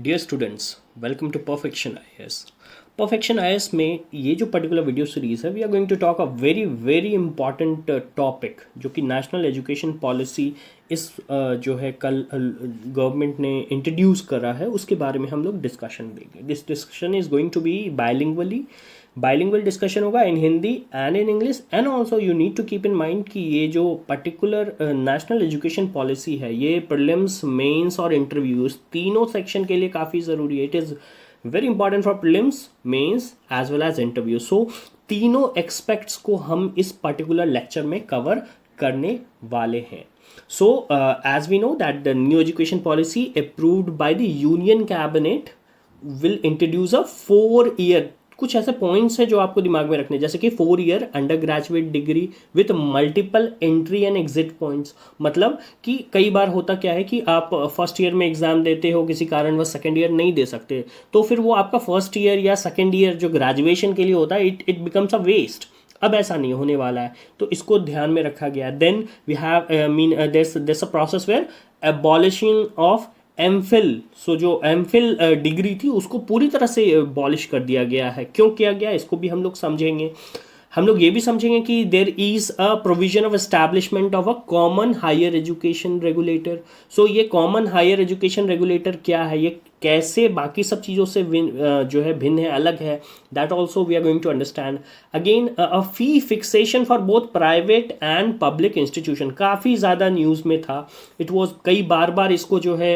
Dear students, welcome to perfection IAS. Perfection IAS में ये जो पर्टिकुलर वीडियो सीरीज है, we are going to talk a very very important topic जो कि national education policy इस जो है कल गवर्नमेंट ने इंट्रोड्यूस करा है, उसके बारे में हम लोग डिस्कशन देंगे। This discussion is going to be bilingual discussion होगा in Hindi and in English. And also you need to keep in mind कि ये जो पर्टिकुलर नेशनल एजुकेशन पॉलिसी है, ये प्रीलिम्स, मेंस और इंटरव्यूज तीनों सेक्शन के लिए काफ़ी ज़रूरी है। It is very important for prelims, mains as well as interview. So तीनों एक्सपेक्ट्स को हम इस पर्टिकुलर लेक्चर में कवर करने वाले हैं। So, as we know that the new education policy approved by the Union Cabinet will introduce a 4 year, कुछ ऐसे पॉइंट्स हैं जो आपको दिमाग में रखने, जैसे कि 4 year under graduate degree with multiple entry and exit points. मतलब कि कई बार होता क्या है कि आप फर्स्ट ईयर में एग्जाम देते हो, किसी कारणवश सेकंड ईयर नहीं दे सकते, तो फिर वो आपका फर्स्ट ईयर या सेकंड ईयर जो ग्रेजुएशन के लिए होता है, इट बिकम्स अ वेस्ट। अब ऐसा नहीं होने वाला है, तो इसको ध्यान में रखा गया। Then we have there a process where abolishing of MPhil. So जो एमफिल डिग्री थी उसको पूरी तरह से एबॉलिश कर दिया गया है। क्यों किया गया, इसको भी हम लोग समझेंगे। हम लोग ये भी समझेंगे कि there is a provision of establishment of a common higher education regulator. So ये कॉमन हायर एजुकेशन रेगुलेटर क्या है, ये कैसे बाकी सब चीज़ों से जो है भिन्न है, अलग है, that also we are going to understand. Again a fee fixation for both private and public institution, काफ़ी ज़्यादा न्यूज़ में था। इट वॉज कई बार इसको जो है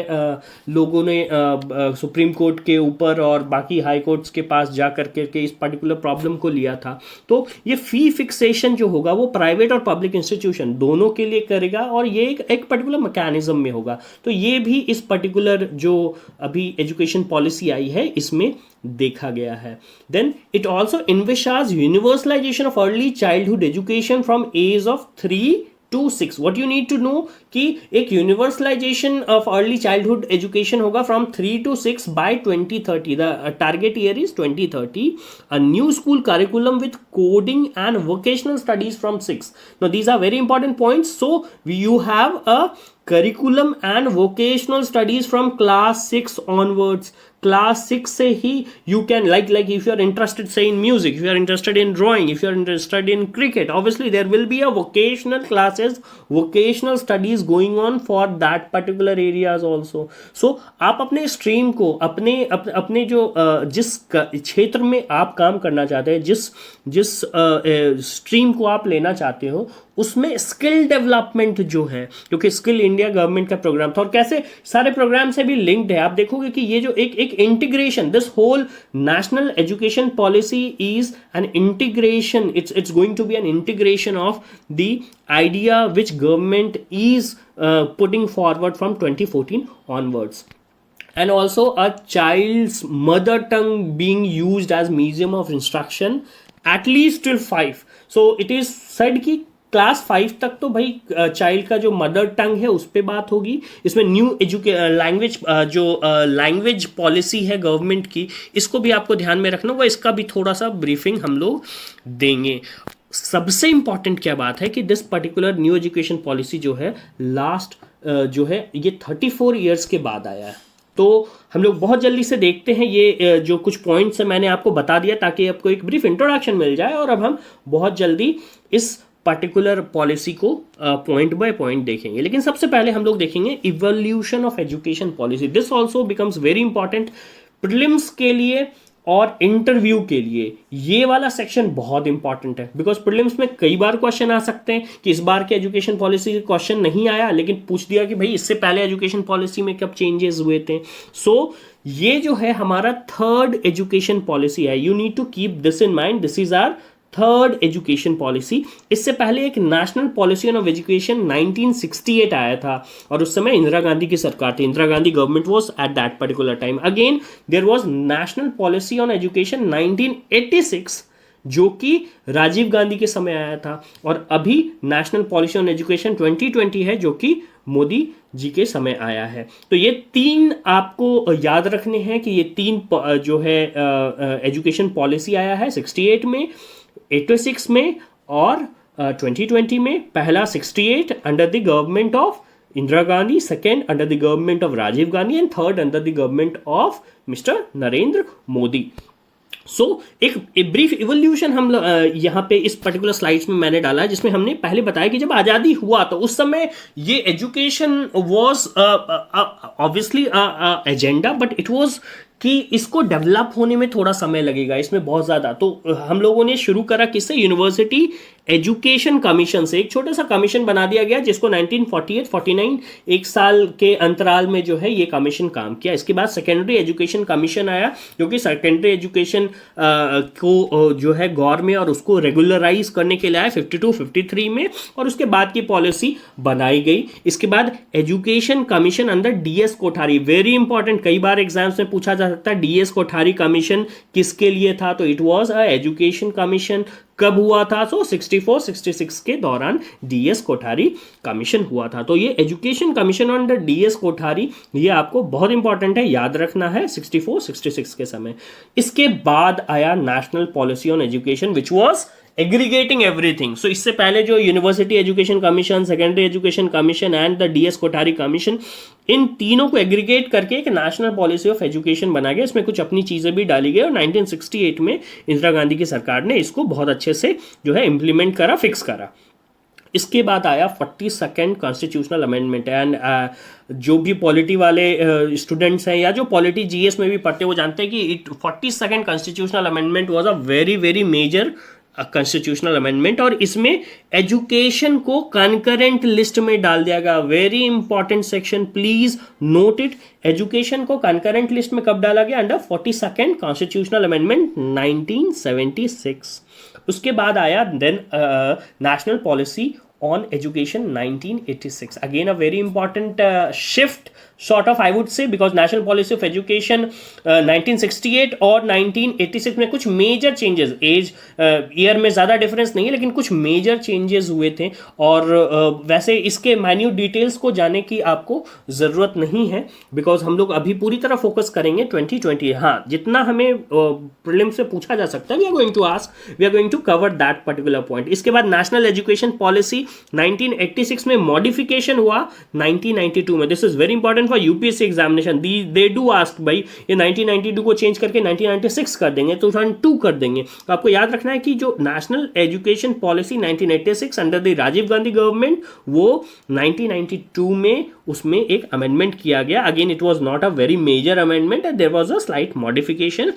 लोगों ने सुप्रीम कोर्ट के ऊपर और बाकी हाई कोर्ट्स के पास जा करके इस पर्टिकुलर प्रॉब्लम को लिया था। तो ये फी फिक्सेशन जो होगा वो प्राइवेट और पब्लिक इंस्टीट्यूशन दोनों के लिए करेगा, और ये एक पर्टिकुलर मैकेनिज्म में होगा। तो ये भी इस पर्टिकुलर जो अभी एजुकेशन पॉलिसी आई है इसमें देखा गया है। Then it also envisages universalisation of early childhood education from age of 3 to 6। What you need to know कि एक universalisation of early childhood education होगा from 3 to 6 by 2030। The target year is 2030। A new school curriculum with coding and vocational studies from 6। Now these are very important points. So you have a curriculum and vocational studies from class 6 onwards। Class 6 से ही you can like if you are interested say in music, if you are interested in drawing, if you are interested in cricket, obviously there will be a vocational classes, vocational studies going on for that particular areas also। so आप अपने stream को अपने जो जिस क्षेत्र में आप काम करना चाहते हैं, जिस स्ट्रीम को आप लेना चाहते हो, उसमें स्किल डेवलपमेंट जो है, क्योंकि स्किल इंडिया गवर्नमेंट का प्रोग्राम था और कैसे सारे प्रोग्राम से भी लिंक्ड है। आप देखोगे कि ये जो एक integration, this whole national education policy is an integration, it's going to be an integration of the idea which government is putting forward from 2014 onwards। And also a child's mother tongue being used as medium of instruction at least till 5। so it is said कि class 5 तक तो भाई child का जो mother tongue है उस पर बात होगी। इसमें न्यू लैंग्वेज जो लैंग्वेज पॉलिसी है गवर्नमेंट की, इसको भी आपको ध्यान में रखना होगा। इसका भी थोड़ा सा ब्रीफिंग हम लोग देंगे। सबसे इंपॉर्टेंट क्या बात है कि this particular new education policy जो है लास्ट जो है ये 34 ईयर्स के बाद आया है। तो हम लोग बहुत जल्दी से देखते हैं ये जो कुछ पॉइंट्स है मैंने आपको बता दिया ताकि आपको एक ब्रीफ इंट्रोडक्शन मिल जाए, और अब हम बहुत जल्दी इस पर्टिकुलर पॉलिसी को पॉइंट बाय पॉइंट देखेंगे। लेकिन सबसे पहले हम लोग देखेंगे evolution of education policy. This also becomes very important prelims के लिए और इंटरव्यू के लिए। ये वाला सेक्शन बहुत इंपॉर्टेंट है, बिकॉज प्रीलिम्स में कई बार क्वेश्चन आ सकते हैं कि इस बार के एजुकेशन पॉलिसी के क्वेश्चन नहीं आया, लेकिन पूछ दिया कि भाई इससे पहले एजुकेशन पॉलिसी में कब चेंजेस हुए थे। सो ये जो है हमारा थर्ड एजुकेशन पॉलिसी है। You need to keep this in mind, this is our third education policy. इससे पहले एक नेशनल पॉलिसी ऑन एजुकेशन 1968 आया था, और उस समय इंदिरा गांधी की सरकार थी। Indira Gandhi government was at that particular time. Again there was national policy on education 1986 जो कि राजीव गांधी के समय आया था, और अभी नेशनल पॉलिसी ऑन एजुकेशन 2020 है जो कि मोदी जी के समय आया है। तो ये तीन आपको याद रखने हैं कि ये तीन जो है एजुकेशन पॉलिसी आया है 68 में, 86 में और 2020 में। पहला 68 under the government of Indira Gandhi, second under the government of Rajiv Gandhi, and third under the government of Mr. Narendra Modi. सो एक ब्रीफ इवोल्यूशन हम यहाँ पे इस पर्टिकुलर स्लाइड्स में मैंने डाला है, जिसमें हमने पहले बताया कि जब आज़ादी हुआ तो उस समय ये education was obviously agenda, but it was कि इसको डेवलप होने में थोड़ा समय लगेगा, इसमें बहुत ज़्यादा। तो हम लोगों ने शुरू करा किससे? यूनिवर्सिटी एजुकेशन कमीशन से। एक छोटा सा कमीशन बना दिया गया जिसको 1948-49 एक साल के अंतराल में जो है ये कमीशन काम किया। इसके बाद सेकेंडरी एजुकेशन कमीशन आया, जो कि सेकेंडरी एजुकेशन को जो है गौर में और उसको रेगुलराइज करने के लिए आया 52-53 में, और उसके बाद की पॉलिसी बनाई गई। इसके बाद एजुकेशन कमीशन अंदर DS कोठारी, वेरी इंपॉर्टेंट, कई बार एग्जाम्स में पूछा जा सकता है DS कोठारी कमीशन किसके लिए था, तो it was a education commission. कब हुआ था? सो 64-66 के दौरान DS कोठारी कमीशन हुआ था। तो ये education commission under DS Kothari, ये आपको बहुत इंपॉर्टेंट है, याद रखना है 64-66 के समय। इसके बाद आया national policy on education which was aggregating everything. So इससे पहले जो university education commission, secondary education commission and the DS Kothari commission, इन तीनों को एग्रीगेट करके एक नेशनल पॉलिसी ऑफ एजुकेशन बना गया। इसमें कुछ अपनी चीज़ें भी डाली गई और 1968 में इंदिरा गांधी की सरकार ने इसको बहुत अच्छे से जो है इम्प्लीमेंट करा, फिक्स करा। इसके बाद आया 42nd कॉन्स्टिट्यूशनल अमेंडमेंट। एंड जो भी पॉलिटी वाले स्टूडेंट्स हैं या जो पॉलिटी GS में भी पढ़ते हैं वो जानते हैं कि 42nd constitutional amendment was a very very major constitutional amendment, और इसमें एजुकेशन को कंकरेंट लिस्ट में डाल दिया गया। Very important section, please note it. Education को कंकरेंट लिस्ट में कब डाला गया? Under 42nd constitutional amendment 1976। उसके बाद आया then national policy on education 1986। Again a very important shift sort of I would say, because national policy of education 1968 और 1986 में कुछ मेजर चेंजेस, एज ईयर में ज़्यादा डिफरेंस नहीं है लेकिन कुछ मेजर चेंजेस हुए थे। और वैसे इसके माइन्यूट डिटेल्स को जाने की आपको ज़रूरत नहीं है, बिकॉज हम लोग अभी पूरी तरह फोकस करेंगे 2020। हाँ, जितना हमें प्रीलिम से पूछा जा सकता है, we are going to cover that particular point. इसके बाद नेशनल एजुकेशन पॉलिसी 1986 में मॉडिफिकेशन हुआ 1992 में। This is very important for UPSC examination. They do ask भाई ये 1992 को चेंज करके 1996 कर देंगे, 2002 कर देंगे। तो आपको याद रखना है कि जो national education policy 1986 under the Rajiv Gandhi government, वो 1992 में उसमें एक अमेंडमेंट किया गया। Again it was not a very major amendment, there was a slight modification.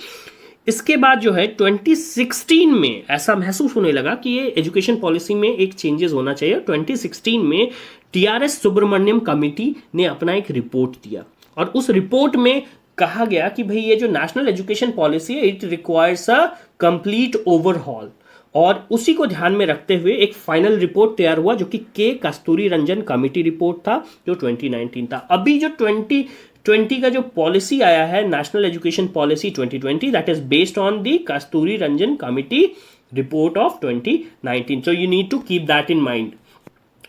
इसके बाद जो है 2016 में ऐसा महसूस होने लगा कि ये एजुकेशन पॉलिसी में एक चेंजेस होना चाहिए। 2016 में TRS सुब्रमण्यम कमेटी ने अपना एक रिपोर्ट दिया, और उस रिपोर्ट में कहा गया कि भाई ये जो नेशनल एजुकेशन पॉलिसी है, it requires a complete overhaul. और उसी को ध्यान में रखते हुए एक फाइनल रिपोर्ट तैयार हुआ, जो कि के कस्तूरी रंजन कमेटी रिपोर्ट था, जो 2019 था। अभी जो 2020 का जो पॉलिसी आया है, national education policy 2020, that is based on the Kasturi Rangan committee report of 2019। So you need to keep that in mind.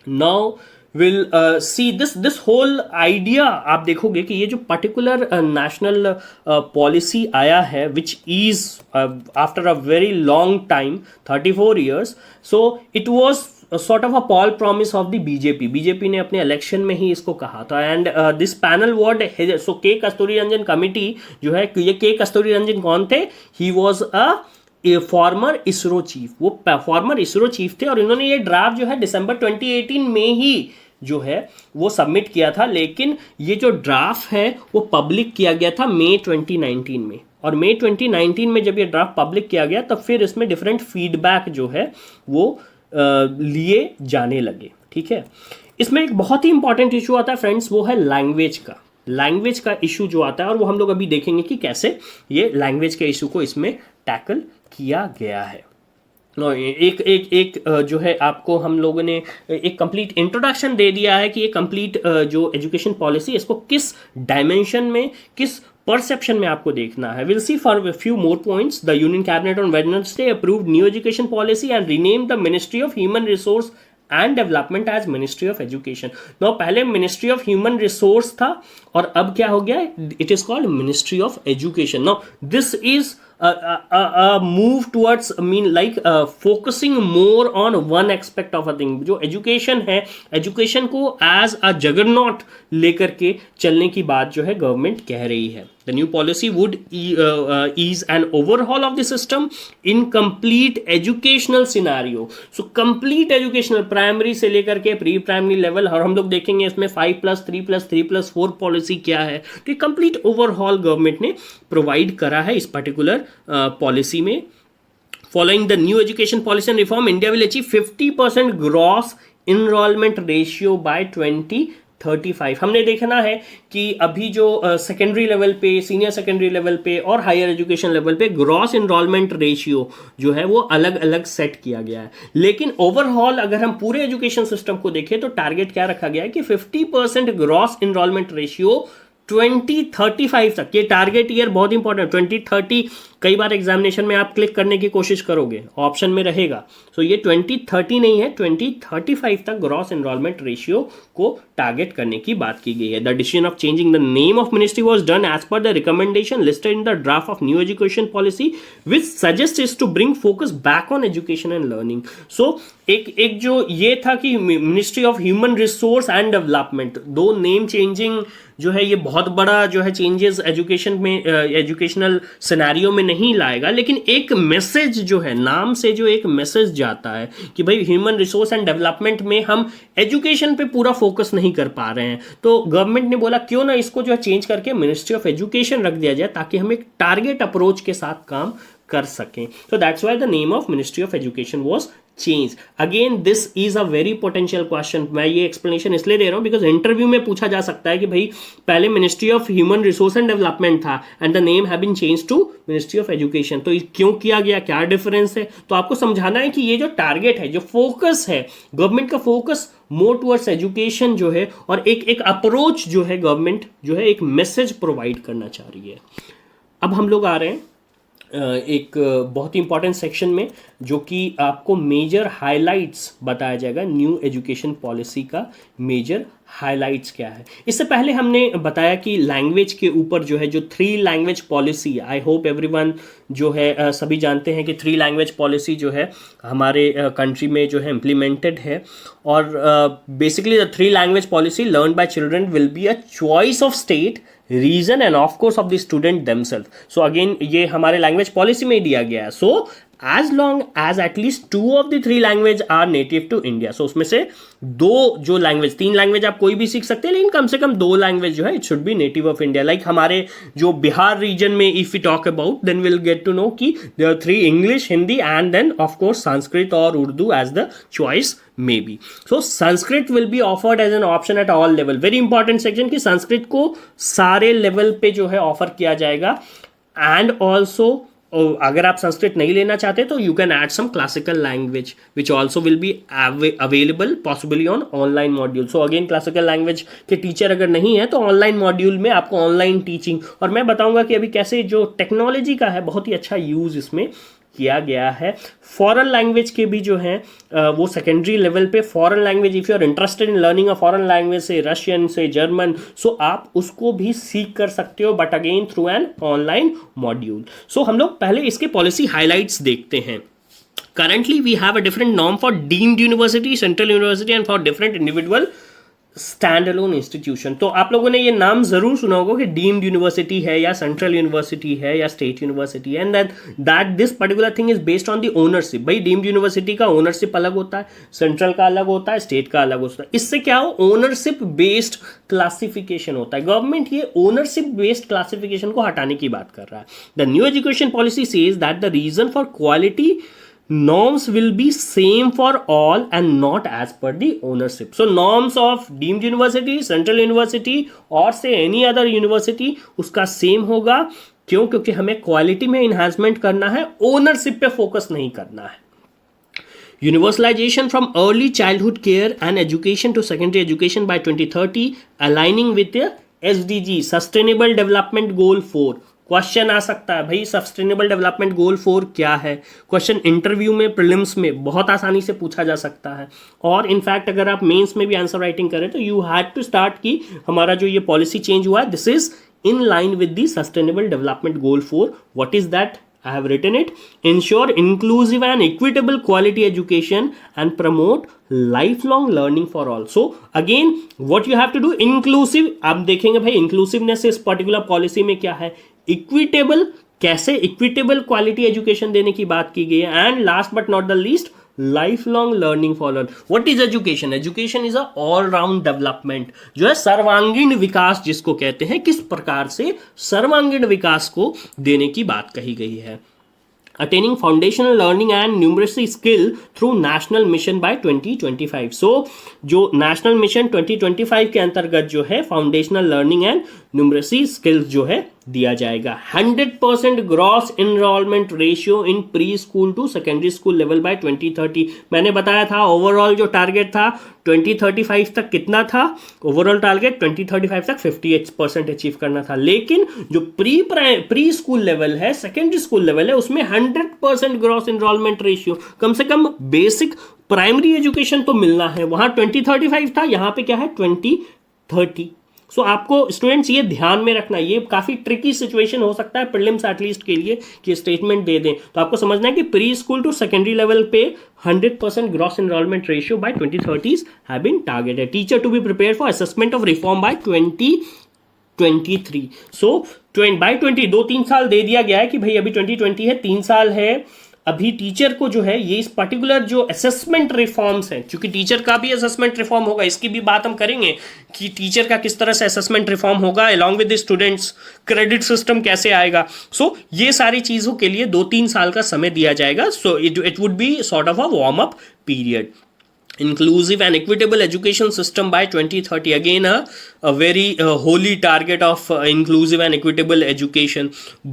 Now will see this whole idea. आप देखोगे कि ये जो पर्टिकुलर नेशनल पॉलिसी आया है, which is after a very long time, 34 years, so it was sort of a poll promise of the BJP ने अपने election में ही इसको कहा था। एंड दिस पैनल वॉर्ड, सो के कस्तूरी रंजन कमेटी जो है, ये के कस्तूरी रंजन कौन थे? He was a former ISRO chief. वो फॉर्मर इसरो चीफ थे, और इन्होंने ये ड्राफ्ट जो है दिसंबर 2018 में ही जो है वो सबमिट किया था। लेकिन ये जो ड्राफ्ट है वो पब्लिक किया गया था मई 2019 में, और मई 2019 में जब ये ड्राफ्ट पब्लिक किया गया तब फिर इसमें डिफरेंट फीडबैक जो है वो लिए जाने लगे। ठीक है, इसमें एक बहुत ही इंपॉर्टेंट इशू आता है फ्रेंड्स, वो है लैंग्वेज का इशू जो आता है, और वो हम लोग अभी देखेंगे कि कैसे ये लैंग्वेज के इशू को इसमें टैकल किया गया है। एक जो है आपको हम लोगों ने एक कंप्लीट इंट्रोडक्शन दे दिया है कि ये कंप्लीट जो एजुकेशन पॉलिसी, इसको किस डायमेंशन में, किस परसेप्शन में आपको देखना है। Will see for few more points. The union cabinet on Wednesday approved new education policy and rename the ministry of human resource and development as ministry of education. No, पहले ministry of human resource था, और अब क्या हो गया? It is called ministry of education. No, this is move towards mean like focusing more on one aspect of a thing. जो education है, education को एज अ जगरनॉट लेकर के चलने की बात जो है गवर्नमेंट कह रही है। The new policy would ease an overhaul of the system in complete educational scenario. So complete educational primary से लेकर के प्री प्राइमरी लेवल, और हम लोग देखेंगे इसमें 5+3+3+4 पॉलिसी क्या है। तो कंप्लीट ओवरऑल गवर्नमेंट ने प्रोवाइड करा है इस पर्टिकुलर पॉलिसी में। Following the new education policy and reform, India will achieve 50% gross enrollment ratio by 2035। हमने देखना है कि अभी जो सेकेंडरी लेवल पे, सीनियर सेकेंडरी लेवल पे और हायर एजुकेशन लेवल पे ग्रॉस इनरोलमेंट रेशियो जो है वो अलग अलग सेट किया गया है। लेकिन ओवरऑल अगर हम पूरे एजुकेशन सिस्टम को देखें तो टारगेट क्या रखा गया है कि 50% ग्रॉस इनरोलमेंट रेशियो 2035 तक। ये टारगेट ईयर बहुत इंपॉर्टेंट, 2030 कई बार एग्जामिनेशन में आप क्लिक करने की कोशिश करोगे, ऑप्शन में रहेगा। सो ये 2030 नहीं है, 2035 तक ग्रॉस एनरोलमेंट रेशियो को टारगेट करने की बात की गई है। The decision of changing the name of ministry was done as per the recommendation listed in the draft of new education policy which suggest is to bring focus back on education and learning. So एक जो ये था कि ministry of human resource and development, दो name changing जो है ये बहुत बड़ा जो है चेंजेस एजुकेशन में, एजुकेशनल सिनेरियो में नहीं लाएगा, लेकिन एक मैसेज जो है नाम से जो एक मैसेज जाता है कि भाई ह्यूमन रिसोर्स एंड डेवलपमेंट में हम एजुकेशन पे पूरा फोकस नहीं कर पा रहे हैं। तो गवर्नमेंट ने बोला क्यों ना इसको जो है चेंज करके मिनिस्ट्री ऑफ एजुकेशन रख दिया जाए ताकि हम एक टारगेट अप्रोच के साथ काम कर सकें। So that's why the name of Ministry of Education was changed. Again, this is a very potential question. मैं ये explanation इसलिए दे रहा हूँ because इंटरव्यू में पूछा जा सकता है कि भाई पहले Ministry of Human Resource and Development था and the name have been changed to Ministry of Education. तो क्यों किया गया, क्या डिफरेंस है? तो आपको समझाना है कि ये जो टारगेट है, जो फोकस है, गवर्नमेंट का फोकस मोर टुवर्ड्स एजुकेशन जो है, और एक अप्रोच जो है गवर्नमेंट जो है एक मैसेज प्रोवाइड करना चाह रही है। अब हम लोग आ रहे हैं एक बहुत ही इंपॉर्टेंट सेक्शन में, जो कि आपको मेजर हाइलाइट्स बताया जाएगा। न्यू एजुकेशन पॉलिसी का मेजर हाइलाइट्स क्या है। इससे पहले हमने बताया कि लैंग्वेज के ऊपर जो है जो 3 language policy, I hope everyone जो है सभी जानते हैं कि 3 लैंग्वेज पॉलिसी जो है हमारे कंट्री में जो है इम्प्लीमेंटेड है। और basically the 3 language policy learn by children will be a choice of state, region and of course of the student themselves. So again ये हमारे लैंग्वेज पॉलिसी में दिया गया है। सो as long as at least 2 of the 3 language are native to India, so उसमें से 2 जो language, 3 language आप कोई भी सीख सकते हैं, लेकिन कम से कम 2 लैंग्वेज जो है it should be native of India. Like हमारे जो बिहार रीजन में if you talk about then will get to know कि there are 3 English, Hindi and then of course Sanskrit और Urdu as the choice may be. So Sanskrit will be offered as an option at all level. Very important section कि संस्कृत को सारे level पे जो है offer किया जाएगा। एंड ऑल्सो अगर आप संस्कृत नहीं लेना चाहते तो you can add some classical language which also will be available possibly on online module. So again classical language के टीचर अगर नहीं है तो ऑनलाइन मॉड्यूल में आपको ऑनलाइन टीचिंग, और मैं बताऊंगा कि अभी कैसे जो टेक्नोलॉजी का है बहुत ही अच्छा यूज इसमें किया गया है। फॉरेन लैंग्वेज के भी जो हैं वो सेकेंडरी लेवल पे foreign language, if you are interested in learning a foreign language से रशियन से जर्मन, सो आप उसको भी सीख कर सकते हो, but again through an online module. So हम लोग पहले इसके पॉलिसी हाइलाइट्स देखते हैं। Currently we have a different norm for deemed university, central university and for different individual stand alone institution. तो आप लोगों ने ये नाम जरूर सुना होगा कि डीम्ड यूनिवर्सिटी है या सेंट्रल यूनिवर्सिटी है या स्टेट यूनिवर्सिटी है, and that this particular thing is based on the ownership. भाई डीम्ड यूनिवर्सिटी का ओनरशिप अलग होता है, सेंट्रल का अलग होता है, स्टेट का अलग होता है। इससे क्या हो, ओनरशिप बेस्ड क्लासिफिकेशन होता है। गवर्नमेंट ये ओनरशिप बेस्ड क्लासिफिकेशन को हटाने की बात कर रहा है। The new education policy says that the reason for quality norms will be same for all and not as per the ownership. So norms of deemed university, central university और से any other university उसका same होगा। क्यों? क्योंकि हमें quality में enhancement करना है, ओनरशिप पे फोकस नहीं करना है। Universalization from early childhood care and education to secondary education by 2030 aligning with the SDG, Sustainable Development Goal 4। Question आ सकता है भाई सस्टेनेबल डेवलपमेंट गोल 4 क्या है। क्वेश्चन इंटरव्यू में, प्रीलिम्स में बहुत आसानी से पूछा जा सकता है, और इनफैक्ट अगर आप मेंस में भी आंसर राइटिंग करें तो यू हैड टू स्टार्ट कि हमारा जो ये पॉलिसी चेंज हुआ है this is in line with the sustainable development goal 4। What is that? I have written it. Ensure inclusive and equitable quality education and promote lifelong learning for all. So again, what you have to do, inclusive. आप देखेंगे भाई inclusiveness इस particular policy में क्या है, equitable, कैसे equitable quality education देने की बात की गई है, and last but not the least life long learning for all. What is education? Education is a all round development, जो है सर्वांगीण विकास जिसको कहते हैं. किस प्रकार से सर्वांगीण विकास को देने की बात कही गई है. Attaining foundational learning and numeracy skill through national mission by 2025. So जो national mission 2025 के अंतर्गत जो है foundational learning and numeracy skills जो है दिया जाएगा. 100% gross enrolment ratio in pre school to secondary school level by 2030. मैंने बताया था ओवरऑल जो टारगेट था 2035 तक कितना था, ओवरऑल टारगेट 2035 तक 58% अचीव करना था. लेकिन जो प्री स्कूल लेवल है, सेकेंडरी स्कूल लेवल है, उसमें 100% ग्रॉस इनरोलमेंट रेशियो, कम से कम बेसिक प्राइमरी एजुकेशन तो मिलना है. वहां 2035 था, यहां पे क्या है 2030. सो आपको स्टूडेंट्स ये ध्यान में रखना, ये काफ़ी ट्रिकी सिचुएशन हो सकता है प्रीलिम्स एटलीस्ट के लिए कि स्टेटमेंट दे दें. तो आपको समझना है कि pre school to secondary level पे 100% gross enrolment ratio by 2030 have been targeted. Teacher to be prepare for assessment of reform by 2023. So by 2-3 साल दे दिया गया है कि भाई अभी 2020 है, 3 साल है. अभी टीचर को जो है ये इस पर्टिकुलर जो असेसमेंट रिफॉर्म्स हैं, क्योंकि टीचर का भी असेसमेंट रिफॉर्म होगा, इसकी भी बात हम करेंगे कि टीचर का किस तरह से असेसमेंट रिफॉर्म होगा, along with the students credit system कैसे आएगा. सो ये सारी चीज़ों के लिए 2-3 साल का समय दिया जाएगा. So it would be sort of a warm up period. Inclusive and equitable education system by 2030. Again, a very holy target of inclusive and equitable education.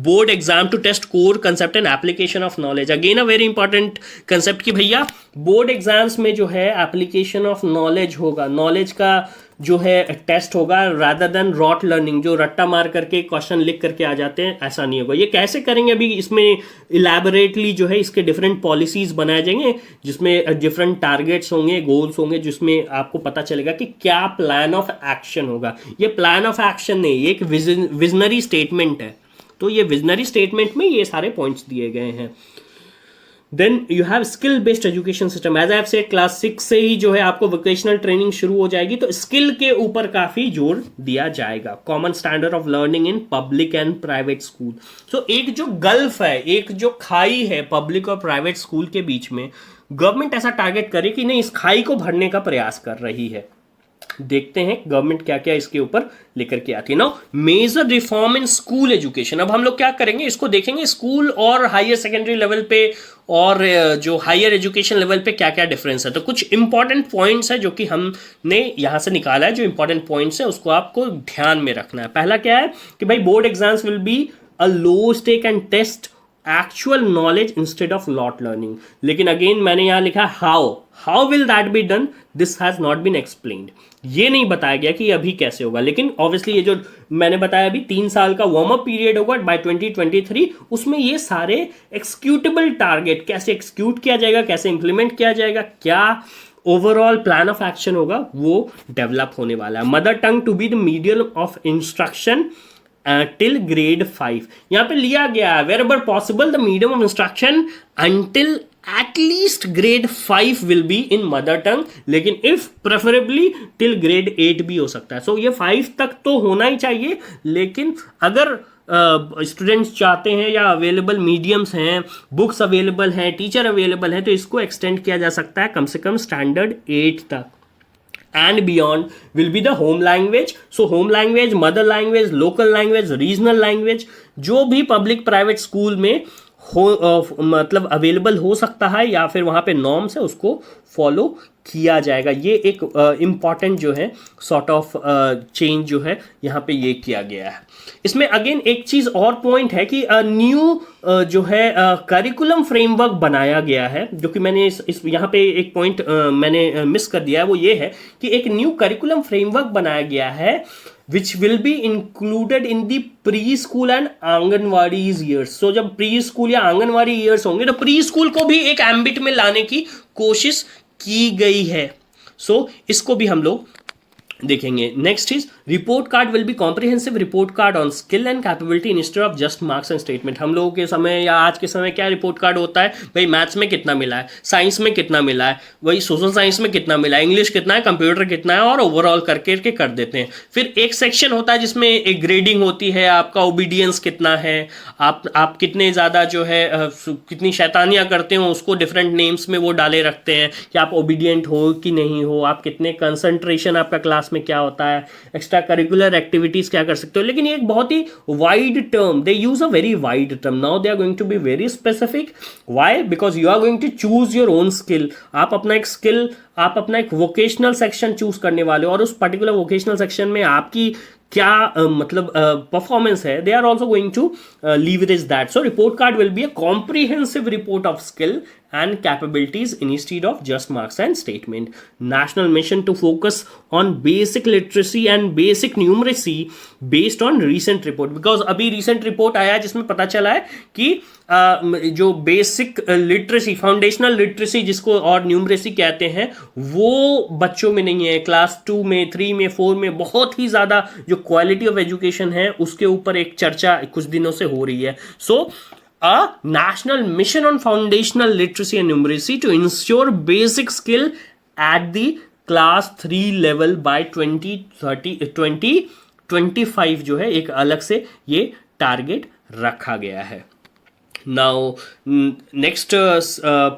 Board exam to test core concept and application of knowledge. Again, a very important concept कि भैया board exams में जो है application of knowledge होगा, knowledge का जो है test होगा, रादर देन रॉट लर्निंग, जो रट्टा मार करके क्वेश्चन लिख करके आ जाते हैं, ऐसा नहीं होगा. ये कैसे करेंगे, अभी इसमें इलेबोरेटली जो है इसके डिफरेंट पॉलिसीज बनाए जाएंगे, जिसमें डिफरेंट टारगेट्स होंगे, गोल्स होंगे, जिसमें आपको पता चलेगा कि क्या प्लान ऑफ एक्शन होगा. ये प्लान ऑफ एक्शन नहीं, ये एक विजनरी स्टेटमेंट है. तो ये विजनरी स्टेटमेंट में ये सारे पॉइंट्स दिए गए हैं. Then you have skill based education system. As I have said, class 6 से ही जो है आपको वोकेशनल ट्रेनिंग शुरू हो जाएगी, तो स्किल के ऊपर काफी जोर दिया जाएगा. Common standard of learning in public and private school. So एक जो गल्फ है, एक जो खाई है पब्लिक और प्राइवेट स्कूल के बीच में, गवर्नमेंट ऐसा टारगेट करे कि नहीं, इस खाई को भरने का प्रयास कर रही है. देखते हैं गवर्नमेंट क्या क्या इसके ऊपर लेकर के आती है. Now major reform in school education. अब हम लोग क्या करेंगे, इसको देखेंगे स्कूल और हायर सेकेंडरी लेवल पे और जो हायर एजुकेशन लेवल पे क्या क्या डिफरेंस है. तो कुछ इंपॉर्टेंट पॉइंट्स है जो कि हमने यहां से निकाला है. जो इंपॉर्टेंट पॉइंट्स है उसको आपको ध्यान में रखना है. पहला क्या है कि भाई board exams will be a low stake and test actual knowledge instead of rote learning. लेकिन अगेन मैंने यहां लिखा how will that be done, this has not been explained. ये नहीं बताया गया कि अभी कैसे होगा. लेकिन ऑब्वियसली ये जो मैंने बताया अभी 3 साल का वार्म अप पीरियड होगा बाय 2023, उसमें ये सारे एक्सक्यूटेबल टारगेट कैसे एक्सक्यूट किया जाएगा, कैसे इंप्लीमेंट किया जाएगा, क्या ओवरऑल प्लान ऑफ एक्शन होगा, वो डेवलप होने वाला है. Mother tongue to be the medium of instruction till grade 5. यहाँ पे लिया गया है wherever possible the medium of instruction until at least grade 5 will be in mother tongue, लेकिन if preferably till grade 8 भी हो सकता है. So ये 5 तक तो होना ही चाहिए, लेकिन अगर स्टूडेंट्स चाहते हैं या अवेलेबल मीडियम्स हैं, बुक्स अवेलेबल हैं, टीचर अवेलेबल हैं, तो इसको एक्सटेंड किया जा सकता है कम से कम स्टैंडर्ड 8 तक. And beyond will be the home language. So home language, mother language, local language, regional language, जो भी पब्लिक प्राइवेट स्कूल में मतलब अवेलेबल हो सकता है या फिर वहाँ पे नॉर्म्स है, उसको फॉलो किया जाएगा. ये एक इम्पॉर्टेंट जो है सॉर्ट ऑफ चेंज जो है यहाँ पे ये किया गया है. इसमें अगेन एक चीज़ और पॉइंट है कि न्यू जो है करिकुलम फ्रेमवर्क बनाया गया है, जो कि मैंने इस यहाँ पे एक पॉइंट मैंने मिस कर दिया है. वो ये है कि एक न्यू करिकुलम फ्रेमवर्क बनाया गया है which will be included in the preschool and anganwadis years. So जब प्री स्कूल या आंगनवाड़ी ईयर्स होंगे तो प्री स्कूल को भी एक एम्बिट में लाने की कोशिश की गई है. So इसको भी हम लोग देखेंगे। Next is report card will be comprehensive report card on skill and capability instead of just marks and statement. हम लोगों के समय या आज के समय क्या रिपोर्ट कार्ड होता है, भाई मैथ्स में कितना मिला है, साइंस में कितना मिला है, वही सोशल साइंस में कितना मिला है, इंग्लिश कितना है, कंप्यूटर कितना है, और ओवरऑल करके कर देते हैं। फिर एक सेक्शन होता है जिसमें एक ग्रेडिंग होती है, आपका ओबीडियंस कितना है, आप कितने ज़्यादा जो है कितनी शैतानियाँ करते हो, उसको डिफरेंट नेम्स में वो डाले रखते हैं कि आप ओबीडियंट हो कि नहीं हो, आप कितने कंसंट्रेशन आपका क्लास में क्या होता है, एक्स्ट्रा करिकुलर एक्टिविटीज क्या कर सकते हो। लेकिन ये एक बहुत ही wide term, they use a very wide term, now they are going to be very specific. Why? Because you are going to choose your own skill. आप अपना एक स्किल, आप अपना एक वोकेशनल सेक्शन चूज करने वाले हो, और उस पर्टिकुलर वोकेशनल सेक्शन में आपकी क्या मतलब परफॉर्मेंस है, they are also going to leverage that. So report card will be a comprehensive report of skill and capabilities instead of just marks and statement. National mission to focus on basic literacy and basic numeracy based on recent report, because अभी recent report आया है जिसमें पता चला है कि जो basic literacy, foundational literacy जिसको और न्यूमरेसी कहते हैं, वो बच्चों में नहीं है। क्लास 2 में, 3 में, 4 में बहुत ही ज़्यादा जो क्वालिटी ऑफ एजुकेशन है उसके ऊपर एक चर्चा कुछ दिनों से हो रही है। सो a national mission on foundational literacy and numeracy to ensure basic skill at the class 3 level by 2025 जो है एक अलग से ये टारगेट रखा गया है। Now, next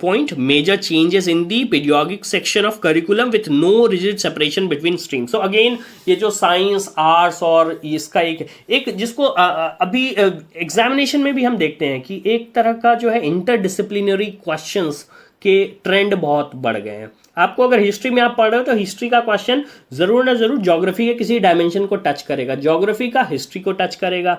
point, major changes in the pedagogic section of curriculum with no rigid separation between streams. So again, ये जो साइंस, आर्ट्स और इसका एक जिसको अभी एग्जामिनेशन में भी हम देखते हैं कि एक तरह का जो है इंटरडिसिप्लिनरी क्वेश्चंस के ट्रेंड बहुत बढ़ गए हैं। आपको अगर हिस्ट्री में आप पढ़ रहे हो तो हिस्ट्री का क्वेश्चन जरूर ना जरूर ज्योग्राफी के किसी डायमेंशन को टच करेगा, ज्योग्राफी का हिस्ट्री को टच करेगा,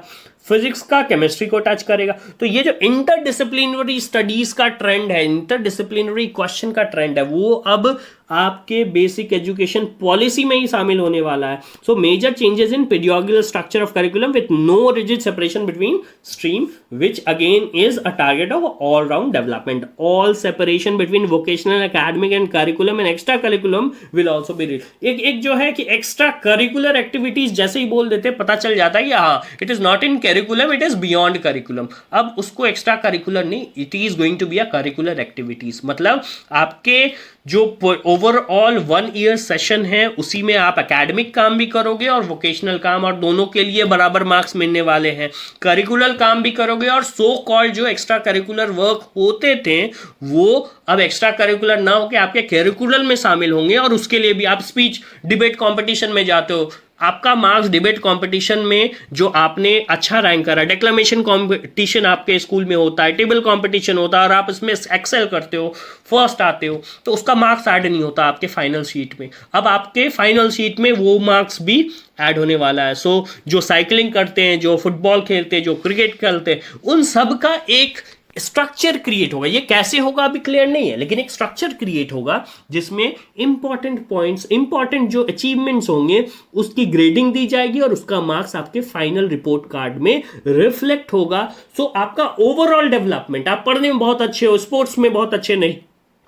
फिजिक्स का केमिस्ट्री को टच करेगा। तो ये जो इंटरडिसिप्लिनरी स्टडीज का ट्रेंड है, इंटरडिसिप्लिनरी क्वेश्चन का ट्रेंड है, वो अब आपके बेसिक एजुकेशन पॉलिसी में ही शामिल होने वाला है। So major changes in pedagogical structure of curriculum with no rigid separation between stream, which again is a target of all round development. All separation between vocational, academic and curriculum and extra curriculum will also be एक जो है कि extra curricular activities जैसे ही बोल देते पता चल जाता है कि हाँ, it is not in curriculum, it is beyond curriculum. अब उसको एक्स्ट्रा करिकुलर नहीं, it is going to be a curricular activities. मतलब आपके जो ओवरऑल 1 ईयर सेशन है उसी में आप एकेडमिक काम भी करोगे और वोकेशनल काम, और दोनों के लिए बराबर मार्क्स मिलने वाले हैं। करिकुलर काम भी करोगे, और सो कॉल्ड जो एक्स्ट्रा करिकुलर वर्क होते थे वो अब एक्स्ट्रा करिकुलर ना होकर आपके करिकुलर में शामिल होंगे। और उसके लिए भी आप स्पीच डिबेट कंपटीशन में जाते हो, आपका मार्क्स डिबेट कंपटीशन में जो आपने अच्छा रैंक करा, डेक्लेमेशन कंपटीशन आपके स्कूल में होता है, टेबल कंपटीशन होता है, और आप इसमें एक्सेल करते हो, फर्स्ट आते हो, तो उसका मार्क्स ऐड नहीं होता आपके फाइनल शीट में। अब आपके फाइनल शीट में वो मार्क्स भी ऐड होने वाला है। सो जो साइकिलिंग करते हैं, जो फुटबॉल खेलते हैं, जो क्रिकेट खेलते हैं, उन सब का एक स्ट्रक्चर क्रिएट होगा। ये कैसे होगा अभी क्लियर नहीं है, लेकिन एक स्ट्रक्चर क्रिएट होगा जिसमें इंपॉर्टेंट पॉइंट्स, इंपॉर्टेंट जो अचीवमेंट्स होंगे उसकी ग्रेडिंग दी जाएगी, और उसका मार्क्स आपके फाइनल रिपोर्ट कार्ड में रिफ्लेक्ट होगा। सो आपका ओवरऑल डेवलपमेंट, आप पढ़ने में बहुत अच्छे हो, स्पोर्ट्स में बहुत अच्छे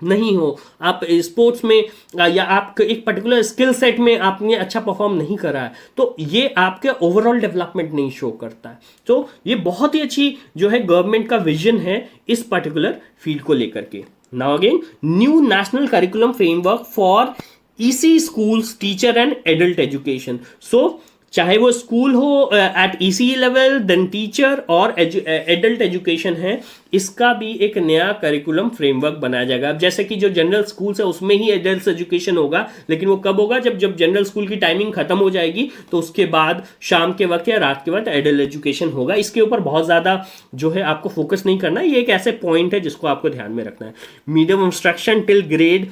नहीं हो, आप स्पोर्ट्स में या आप एक पर्टिकुलर स्किल सेट में आपने अच्छा परफॉर्म नहीं करा है, तो ये आपके ओवरऑल डेवलपमेंट नहीं शो करता है। तो ये बहुत ही अच्छी जो है गवर्नमेंट का विजन है इस पर्टिकुलर फील्ड को लेकर के। Now again, new national curriculum framework for EC schools, teacher and adult education. So चाहे वो स्कूल हो at EC level, then teacher और एडल्ट एजुकेशन है, इसका भी एक नया करिकुलम फ्रेमवर्क बनाया जाएगा। अब जैसे कि जो जनरल स्कूल्स है उसमें ही एडल्ट एजुकेशन होगा, लेकिन वो कब होगा, जब जनरल स्कूल की टाइमिंग खत्म हो जाएगी तो उसके बाद शाम के वक्त या रात के वक्त एडल्ट एजुकेशन होगा। इसके ऊपर बहुत ज़्यादा जो है आपको फोकस नहीं करना है, ये एक ऐसे पॉइंट है जिसको आपको ध्यान में रखना है। Medium instruction till grade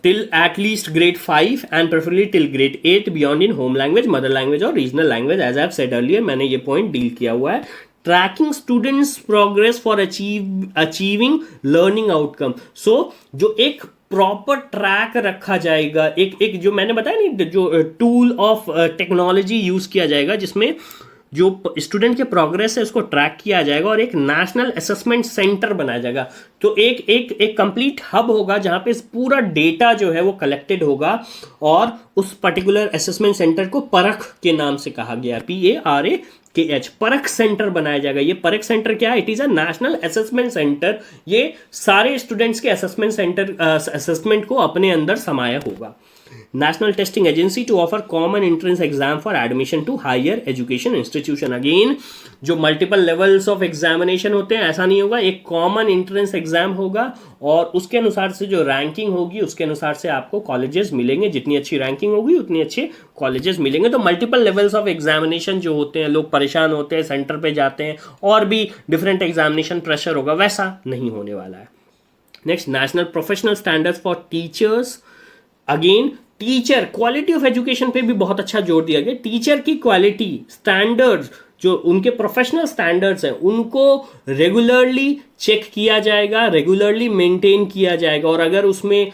till at least grade 5 and preferably till grade 8 beyond in home language, mother language और regional language, as I have said earlier। मैंने ये point डील किया हुआ है। Tracking students progress for achieving learning outcome. So जो एक proper track रखा जाएगा, एक जो मैंने बताया नहीं, जो टूल ऑफ टेक्नोलॉजी यूज किया जाएगा जिसमें जो स्टूडेंट के प्रोग्रेस है उसको ट्रैक किया जाएगा और एक नेशनल असेसमेंट सेंटर बनाया जाएगा। तो एक कंप्लीट हब होगा जहां पे पूरा डेटा जो है वो कलेक्टेड होगा और उस पर्टिकुलर असेसमेंट सेंटर को परख के नाम से कहा गया, PARAKH, परख सेंटर बनाया जाएगा। ये परख सेंटर क्या है? It is a national assessment centre. ये सारे स्टूडेंट्स के असेसमेंट को अपने अंदर समाया होगा। National testing agency to offer common entrance exam for admission to higher education institution. Again, जो मल्टीपल लेवल्स ऑफ एग्जामिनेशन होते हैं, ऐसा नहीं होगा, एक कॉमन एंट्रेंस एग्जाम होगा और उसके अनुसार से जो रैंकिंग होगी उसके अनुसार से आपको कॉलेजेस मिलेंगे। जितनी अच्छी रैंकिंग होगी उतनी अच्छे कॉलेजेस मिलेंगे। तो मल्टीपल लेवल्स ऑफ एग्जामिनेशन जो होते हैं, लोग परेशान होते हैं, सेंटर पे जाते हैं और भी डिफरेंट एग्जामिनेशन प्रेशर होगा, वैसा नहीं होने वाला है। Next, national professional standards for teachers. Again, teacher quality of education पे भी बहुत अच्छा जोर दिया गया। टीचर की क्वालिटी स्टैंडर्ड्स, जो उनके प्रोफेशनल स्टैंडर्ड्स हैं, उनको रेगुलरली चेक किया जाएगा, रेगुलरली मेंटेन किया जाएगा। और अगर उसमें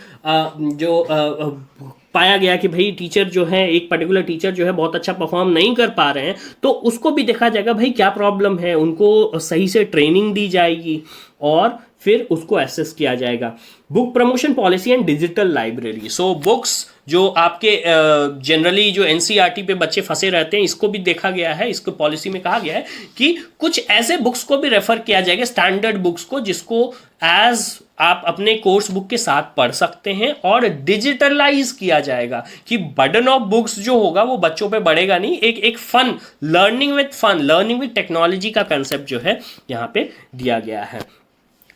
पाया गया कि भाई टीचर जो है, एक पर्टिकुलर टीचर जो है बहुत अच्छा परफॉर्म नहीं कर पा रहे हैं, तो उसको भी देखा जाएगा भाई क्या प्रॉब्लम है, उनको सही से ट्रेनिंग दी जाएगी और फिर उसको एसेस किया जाएगा। Book promotion policy and digital library. So books जो आपके जनरली जो एनसीईआरटी पे बच्चे फंसे रहते हैं, इसको भी देखा गया है, इसको पॉलिसी में कहा गया है कि कुछ ऐसे बुक्स को भी रेफर किया जाएगा, स्टैंडर्ड बुक्स को, जिसको एज आप अपने कोर्स बुक के साथ पढ़ सकते हैं और डिजिटलाइज किया जाएगा कि बर्डन ऑफ बुक्स जो होगा वो बच्चों पे बढ़ेगा नहीं। एक फन लर्निंग विद टेक्नोलॉजी का कंसेप्ट जो है यहाँ पे दिया गया है।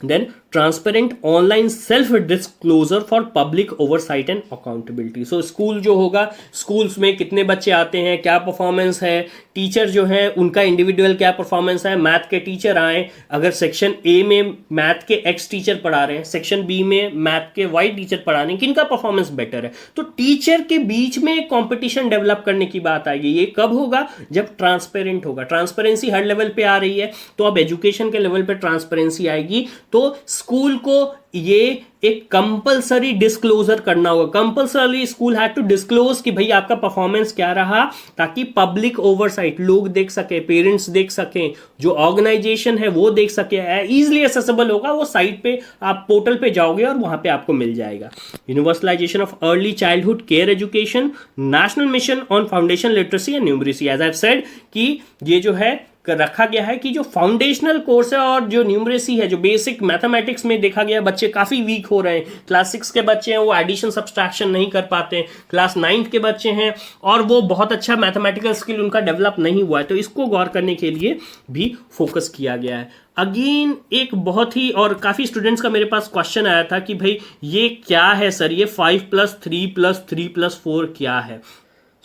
Then transparent online self disclosure for public oversight and accountability. So school जो होगा, स्कूल्स में कितने बच्चे आते हैं, क्या परफॉर्मेंस है, टीचर जो है उनका इंडिविजुअल क्या परफॉर्मेंस है। मैथ के टीचर आए, अगर सेक्शन ए में मैथ के एक्स टीचर पढ़ा रहे हैं, सेक्शन बी में मैथ के वाई टीचर पढ़ा रहे हैं, किनका परफॉर्मेंस बेटर है, तो टीचर के बीच में एक कॉम्पिटिशन डेवलप करने की बात आएगी। ये कब होगा? जब ट्रांसपेरेंट होगा। ट्रांसपेरेंसी हर लेवल पे आ रही है, तो अब एजुकेशन के लेवल पे ट्रांसपेरेंसी आएगी, तो स्कूल को ये एक कंपलसरी डिस्क्लोजर करना होगा। Compulsory school had to disclose कि भाई आपका परफॉर्मेंस क्या रहा, ताकि पब्लिक ओवरसाइट, लोग देख सके, पेरेंट्स देख सके, जो ऑर्गेनाइजेशन है वो देख सके, इजीली एक्सेसिबल होगा। वो साइट पे आप पोर्टल पे जाओगे और वहां पे आपको मिल जाएगा। Universalisation of early childhood care education, national mission on foundation literacy and numeracy. As I have said कि ये जो है रखा गया है कि जो फाउंडेशनल कोर्स है और जो न्यूमरेसी है, जो बेसिक मैथमेटिक्स में देखा गया बच्चे काफ़ी वीक हो रहे हैं। क्लास 6 के बच्चे हैं वो एडिशन सब्सट्रैक्शन नहीं कर पाते, क्लास 9 के बच्चे हैं और वो बहुत अच्छा मैथमेटिकल स्किल उनका डेवलप नहीं हुआ है, तो इसको गौर करने के लिए भी फोकस किया गया है। अगेन एक बहुत ही, और काफ़ी स्टूडेंट्स का मेरे पास क्वेश्चन आया था कि भाई ये क्या है सर, ये 5+3+3+4 क्या है।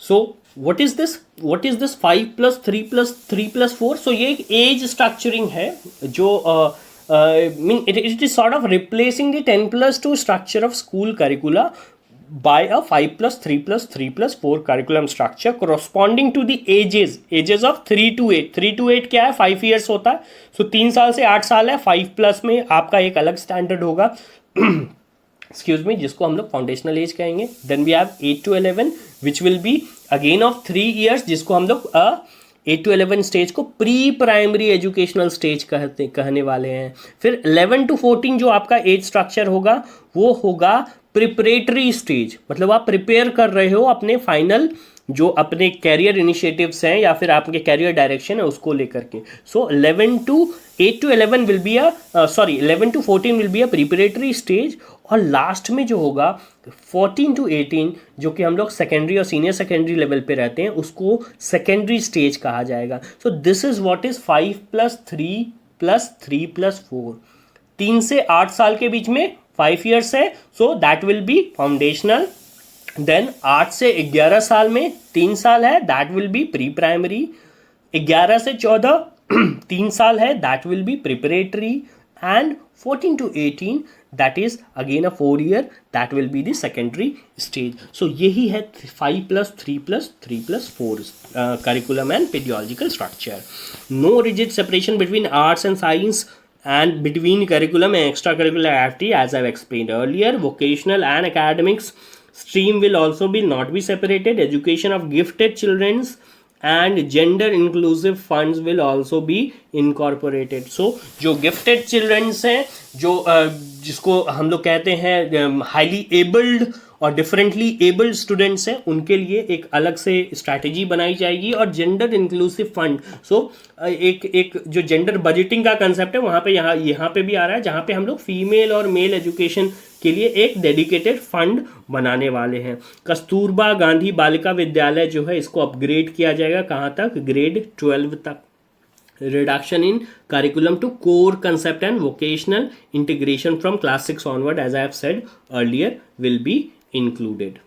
सो what is this 5+3+3+4? so ये एक एज स्ट्रक्चरिंग है जो it is sort of replacing the 10+2 structure of school curricula by a 5+3+3+4 curriculum structure corresponding to the ages of 3 to 8। 3 to 8 क्या है? 5 years होता है, so 3 साल से 8 साल है। 5+ में आपका एक अलग स्टैंडर्ड होगा एक्सक्यूज मी, जिसको हम लोग फाउंडेशनल एज कहेंगे। Then we have 8 to 11 which will be again of 3 years, जिसको हम लोग 8 to 11 स्टेज को प्री प्राइमरी एजुकेशनल स्टेज कहने वाले हैं। फिर 11 to 14 जो आपका एज स्ट्रक्चर होगा वो होगा प्रिपरेटरी स्टेज, मतलब आप प्रिपेयर कर रहे हो अपने फाइनल जो अपने कैरियर इनिशिएटिव्स हैं या फिर आपके कैरियर डायरेक्शन है उसको लेकर के। सो 8 to 11 will be 11 to 14 will be a preparatory stage, और लास्ट में जो होगा 14 to 18 जो कि हम लोग सेकेंडरी और सीनियर सेकेंडरी लेवल पे रहते हैं, उसको सेकेंडरी स्टेज कहा जाएगा। So this is what is 5+3+3+4। 3 से 8 साल के बीच में 5 years है, so that will be foundational. Then 8 से 11 साल में 3 साल है, that will be pre primary. 11 से 14 3 साल है, that will be preparatory. And 14 to 18 that is again a 4 year, that will be the secondary stage. So यही है 5+3+3+4 curriculum and pedagogical structure. No rigid separation between arts and science and between curriculum and extracurricular activity, as I've explained earlier. Vocational and academics stream will also be not be separated. Education of gifted children's and gender inclusive funds will also be incorporated. So जो gifted childrens हैं, जो जिसको हम लोग कहते हैं highly abled और differently abled students हैं, उनके लिए एक अलग से स्ट्रैटेजी बनाई जाएगी. और जेंडर इंक्लूसिव फंड, सो एक जो जेंडर बजटिंग का कंसेप्ट है वहाँ पे यहाँ पे भी आ रहा है, जहाँ पे हम लोग फीमेल और मेल एजुकेशन के लिए एक डेडिकेटेड फंड बनाने वाले हैं. कस्तूरबा गांधी बालिका विद्यालय जो है इसको अपग्रेड किया जाएगा. कहाँ तक? ग्रेड 12 तक. Reduction in curriculum to core concept and vocational integration from class 6 onward, as I have said earlier, will be included.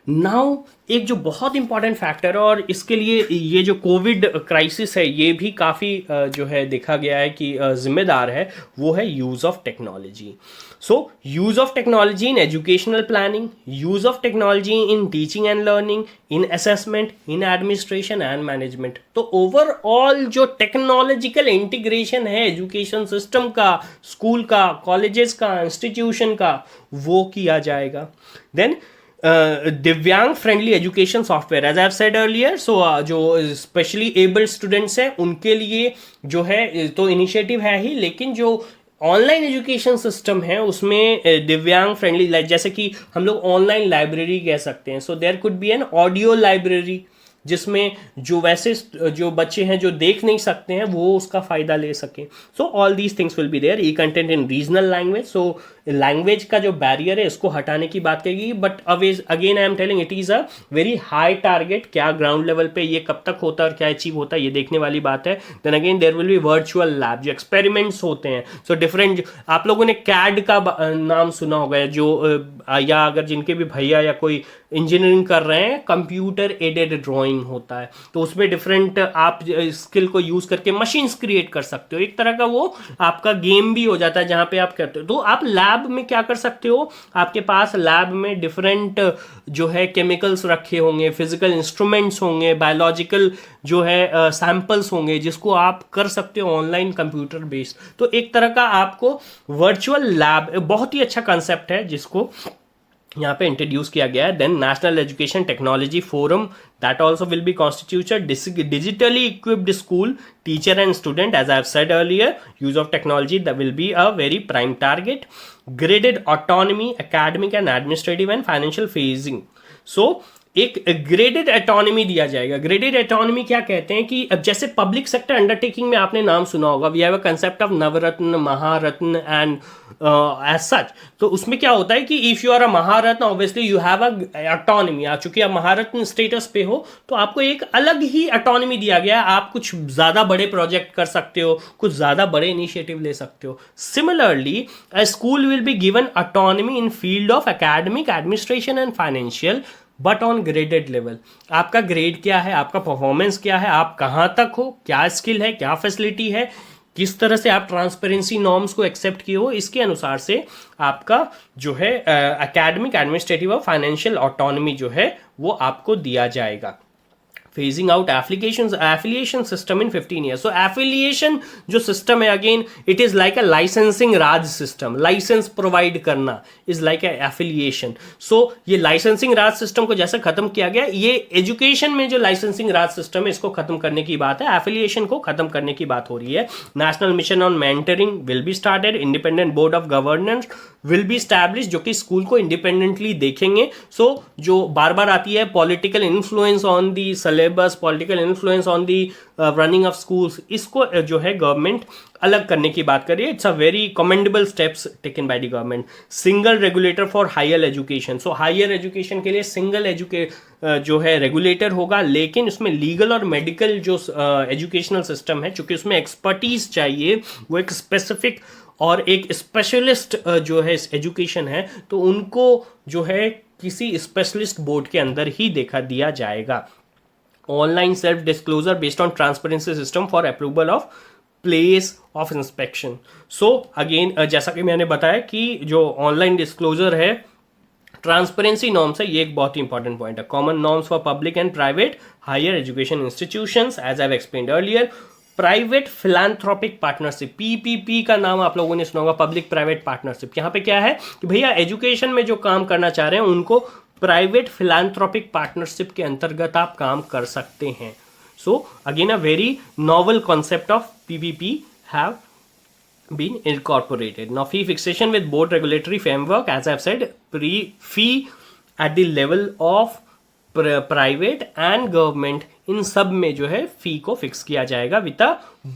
Now एक जो बहुत इंपॉर्टेंट फैक्टर है, और इसके लिए ये जो कोविड क्राइसिस है ये भी काफ़ी जो है देखा गया है कि जिम्मेदार है, वो है use of technology. So use of technology in educational planning, use of technology in teaching and learning, in assessment, in administration and management. तो ओवरऑल जो टेक्नोलॉजिकल इंटीग्रेशन है एजुकेशन सिस्टम का, स्कूल का, कॉलेजेस का, इंस्टीट्यूशन का, वो किया जाएगा. Then divyang friendly education software, as I have said earlier. So जो स्पेशली एबल्ड स्टूडेंट्स हैं उनके लिए जो है तो इनिशिएटिव है ही, लेकिन जो ऑनलाइन एजुकेशन सिस्टम है उसमें दिव्यांग फ्रेंडली, जैसे कि हम लोग ऑनलाइन लाइब्रेरी कह सकते हैं. So there could be an audio library जिसमें जो वैसे जो बच्चे हैं जो देख नहीं सकते हैं वो उसका फ़ायदा ले सकें. So all these things will be there. E content in regional language, so language का जो बैरियर है इसको हटाने की बात करेगी. But again I am telling it is a very high target. क्या ग्राउंड लेवल पे ये कब तक होता है और क्या अचीव होता है ये देखने वाली बात है. Then again there will be virtual lab, जो एक्सपेरिमेंट्स होते हैं. सो डिफरेंट, आप लोगों ने कैड का नाम सुना होगा, जो या अगर जिनके भी भैया या कोई इंजीनियरिंग कर रहे हैं, कंप्यूटर एडेड ड्राइंग होता है. तो उसमें डिफरेंट आप स्किल को यूज करके मशीन्स क्रिएट कर सकते हो. एक तरह का वो आपका गेम भी हो जाता है जहाँ पे आप करते हो. तो आप लैब में क्या कर सकते हो, आपके पास लैब में डिफरेंट जो है केमिकल्स रखे होंगे, फिजिकल इंस्ट्रूमेंट्स होंगे, बायोलॉजिकल जो है सैंपल्स होंगे, जिसको आप कर सकते हो ऑनलाइन कंप्यूटर बेस्ड. तो एक तरह का आपको वर्चुअल लैब, बहुत ही अच्छा कंसेप्ट है जिसको यहाँ पे इंट्रोड्यूस किया गया है. Then national education technology forum, that also will be constituted. Digitally equipped school, teacher and student, as I have said earlier. Use of technology that will be a very prime target. Graded autonomy, academic and administrative and financial phasing. So एक graded autonomy दिया जाएगा. Graded autonomy क्या कहते हैं कि अब जैसे public sector undertaking में आपने नाम सुना होगा, we have a concept of Navratna, Maharatna and as such. तो उसमें क्या होता है कि if you are a Maharatna, obviously you have a autonomy. चूंकि आप महारत्न स्टेटस पे हो तो आपको एक अलग ही ऑटोनॉमी दिया गया है. आप कुछ ज्यादा बड़े प्रोजेक्ट कर सकते हो, कुछ ज्यादा बड़े इनिशिएटिव ले सकते हो. Similarly a school will be given autonomy in field of academic, administration and financial, but on graded level. आपका ग्रेड क्या है, आपका परफॉर्मेंस क्या है, आप कहाँ तक हो, क्या स्किल है, क्या फैसिलिटी है, किस तरह से आप ट्रांसपेरेंसी नॉर्म्स को एक्सेप्ट किए हो, इसके अनुसार से आपका जो है एकेडमिक, एडमिनिस्ट्रेटिव और फाइनेंशियल ऑटोनॉमी जो है वो आपको दिया जाएगा. phasing out affiliation system in 15 years. So affiliation जो system है, again it is like a licensing raj system. License provide करना is like a affiliation. So ये licensing raj system को जैसे खत्म किया गया, ये education में जो licensing raj system है इसको खत्म करने की बात है, affiliation को खत्म करने की बात हो रही है. National mission on mentoring will be started. Independent board of governance will be established जो कि स्कूल को इंडिपेंडेंटली देखेंगे. सो जो बार बार आती है political influence on the syllabus, political influence on the running of schools, इसको जो है गवर्नमेंट अलग करने की बात कर रही है. It's a very commendable steps taken by the government. Single regulator for higher education. So higher education के लिए सिंगल जो है रेगुलेटर होगा, लेकिन उसमें लीगल और मेडिकल जो एजुकेशनल सिस्टम है, चूंकि उसमें एक्सपर्टीज चाहिए, वो एक स्पेसिफिक और एक स्पेशलिस्ट जो है एजुकेशन है, तो उनको जो है किसी स्पेशलिस्ट बोर्ड के अंदर ही देखा दिया जाएगा. Online self disclosure based on transparency system for approval of place of inspection. So again जैसा कि मैंने बताया कि जो ऑनलाइन डिस्क्लोजर है, ट्रांसपेरेंसी नॉर्म्स है, ये एक बहुत ही इंपॉर्टेंट पॉइंट है. Common norms for public and private higher education institutions, as I have explained earlier. Private philanthropic partnership, PPP का नाम आप लोगों ने सुना होगा, पब्लिक प्राइवेट पार्टनरशिप. यहाँ पे क्या है कि भैया एजुकेशन में जो काम करना चाह रहे हैं उनको प्राइवेट फिलैंथ्रोपिक पार्टनरशिप के अंतर्गत आप काम कर सकते हैं. So again, a very novel concept of PPP have been incorporated. Now fee fixation with board regulatory framework, as I've said, fee at the level of private and government, इन सब में जो है फी को फिक्स किया जाएगा with a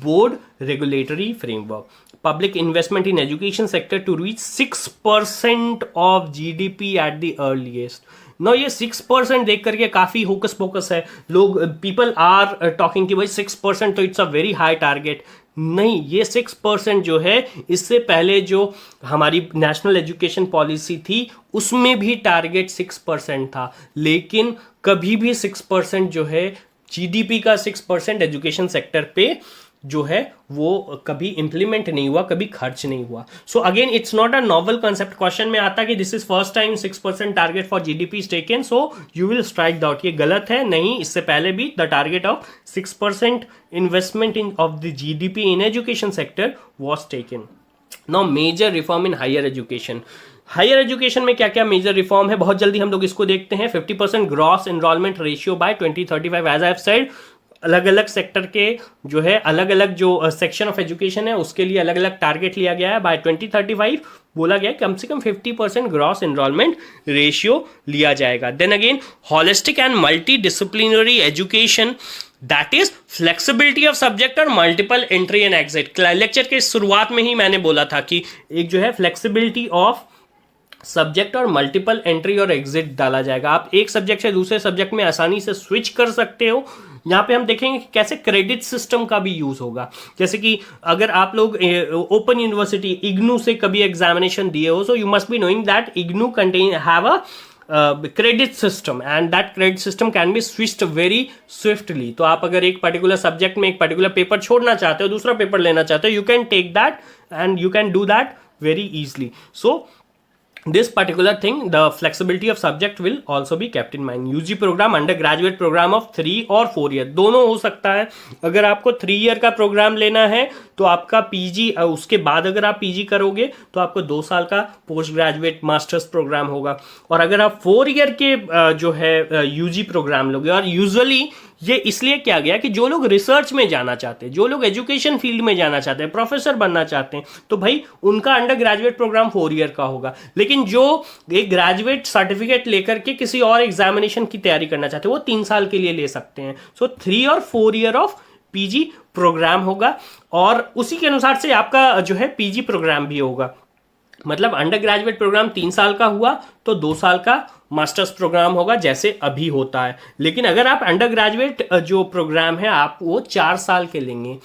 board regulatory framework. Public investment in education sector to reach 6% of GDP at the earliest. No, ये 6% देख करके काफी होकस पोकस है. लोग, पीपल आर टॉकिंग कि भाई 6% तो it's a very high target. नहीं, ये 6% जो है, इससे पहले जो हमारी नेशनल एजुकेशन पॉलिसी थी उसमें भी टारगेट 6% था, लेकिन कभी भी 6% जो है जीडीपी का 6% एजुकेशन सेक्टर पे जो है वो कभी इंप्लीमेंट नहीं हुआ, कभी खर्च नहीं हुआ. So again it's not a novel concept. Question में आता कि this is first time 6% target for GDP is taken, so you will strike the out. ये गलत है. नहीं, इससे पहले भी the target of 6% investment in of the GDP in education sector was taken. Now major reform in higher education. Higher education में क्या क्या मेजर रिफॉर्म है, बहुत जल्दी हम लोग इसको देखते हैं. 50% gross enrolment ratio by 2035. As I have said, अलग अलग सेक्टर के जो है, अलग अलग जो सेक्शन ऑफ एजुकेशन है उसके लिए अलग अलग टारगेट लिया गया है. बाय 2035 बोला गया कम से कम 50% ग्रॉस एनरोलमेंट रेशियो लिया जाएगा. Then again, holistic and multi disciplinary education, that is flexibility of subject और multiple entry and exit. Lecture के शुरुआत में ही मैंने बोला था कि एक जो है फ्लेक्सिबिलिटी ऑफ सब्जेक्ट और मल्टीपल एंट्री और एग्जिट डाला जाएगा. आप एक सब्जेक्ट से दूसरे सब्जेक्ट में आसानी से स्विच कर सकते हो. यहाँ पे हम देखेंगे कि कैसे क्रेडिट सिस्टम का भी यूज होगा. जैसे कि अगर आप लोग ओपन यूनिवर्सिटी इग्नू से कभी एग्जामिनेशन दिए हो, so you must be knowing that IGNOU contain have a credit system and that credit system can be switched very swiftly. तो आप अगर एक पर्टिकुलर सब्जेक्ट में एक पर्टिकुलर पेपर छोड़ना चाहते हो, दूसरा पेपर लेना चाहते हो, you can take that and you can do that very easily. So this particular thing, the flexibility of subject will also be kept in mind. UG program, undergraduate program of 3 और 4 year दोनों हो सकता है. अगर आपको 3 year का programme लेना है तो आपका पीजी, उसके बाद अगर आप पीजी करोगे तो आपको 2 साल का पोस्ट ग्रेजुएट मास्टर्स प्रोग्राम होगा. और अगर आप 4 ईयर के जो है यूजी प्रोग्राम लोगे, और यूजुअली ये इसलिए किया गया कि जो लोग रिसर्च में जाना चाहते हैं, जो लोग एजुकेशन फील्ड में जाना चाहते हैं, प्रोफेसर बनना चाहते हैं, तो भाई उनका अंडर ग्रेजुएट प्रोग्राम 4 ईयर का होगा. लेकिन जो एक ग्रेजुएट सर्टिफिकेट लेकर के किसी और एग्जामिनेशन की तैयारी करना चाहते हैं वो 3 साल के लिए ले सकते हैं. सो 3 और 4 ईयर ऑफ पीजी प्रोग्राम होगा, और उसी के अनुसार से आपका जो है पीजी प्रोग्राम भी होगा. मतलब अंडर ग्रेजुएट प्रोग्राम 3 साल का हुआ तो 2 साल का मास्टर्स प्रोग्राम होगा, जैसे अभी होता है. लेकिन अगर आप अंडर ग्रेजुएट जो प्रोग्राम है आप वो 4 साल के लेंगे